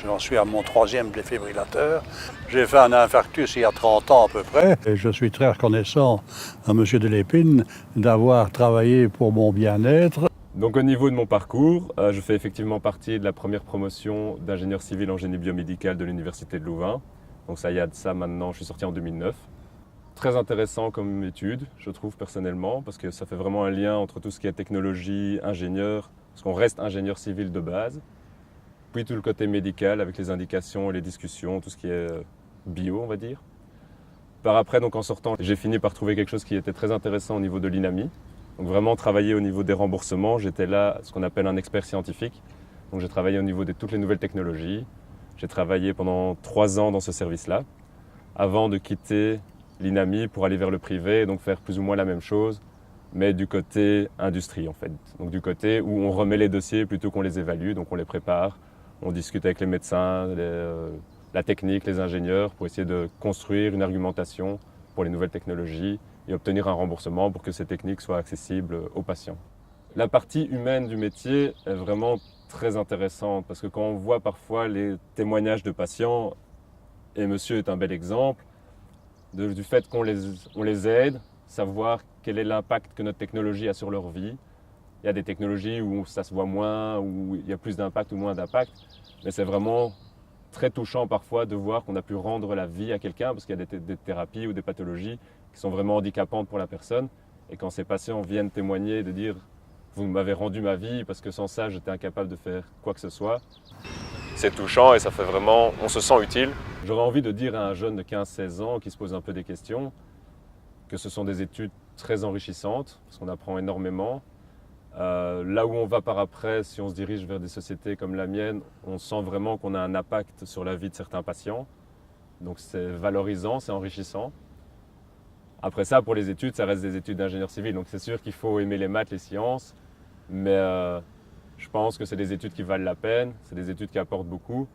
J'en suis à mon 3e défibrillateur. J'ai fait un infarctus il y a 30 ans à peu près. Et je suis très reconnaissant à M. Delépine d'avoir travaillé pour mon bien-être. Donc au niveau de mon parcours, je fais effectivement partie de la première promotion d'ingénieur civil en génie biomédical de l'Université de Louvain. Donc ça y a de ça maintenant, je suis sorti en 2009. Très intéressant comme étude, je trouve personnellement, parce que ça fait vraiment un lien entre tout ce qui est technologie, ingénieur, parce qu'on reste ingénieur civil de base, puis tout le côté médical avec les indications et les discussions, tout ce qui est bio, on va dire. Par après, donc en sortant, j'ai fini par trouver quelque chose qui était très intéressant au niveau de l'INAMI. Donc vraiment travailler au niveau des remboursements, j'étais là ce qu'on appelle un expert scientifique. Donc j'ai travaillé au niveau de toutes les nouvelles technologies. J'ai travaillé pendant 3 ans dans ce service-là, avant de quitter l'INAMI pour aller vers le privé et donc faire plus ou moins la même chose, mais du côté industrie en fait. Donc du côté où on remet les dossiers plutôt qu'on les évalue, donc on les prépare, on discute avec les médecins, la technique, les ingénieurs pour essayer de construire une argumentation pour les nouvelles technologies et obtenir un remboursement pour que ces techniques soient accessibles aux patients. La partie humaine du métier est vraiment très intéressante parce que quand on voit parfois les témoignages de patients, et monsieur est un bel exemple, du fait qu'on les aide, savoir quel est l'impact que notre technologie a sur leur vie. Il y a des technologies où ça se voit moins, où il y a plus d'impact ou moins d'impact, mais c'est vraiment très touchant parfois de voir qu'on a pu rendre la vie à quelqu'un parce qu'il y a des thérapies ou des pathologies qui sont vraiment handicapantes pour la personne. Et quand ces patients viennent témoigner, de dire « vous m'avez rendu ma vie parce que sans ça j'étais incapable de faire quoi que ce soit », c'est touchant et ça fait vraiment, on se sent utile. J'aurais envie de dire à un jeune de 15-16 ans qui se pose un peu des questions que ce sont des études très enrichissantes parce qu'on apprend énormément. Là où on va par après, si on se dirige vers des sociétés comme la mienne, on sent vraiment qu'on a un impact sur la vie de certains patients. Donc c'est valorisant, c'est enrichissant. Après ça, pour les études, ça reste des études d'ingénieur civil. Donc c'est sûr qu'il faut aimer les maths, les sciences, mais je pense que c'est des études qui valent la peine, c'est des études qui apportent beaucoup.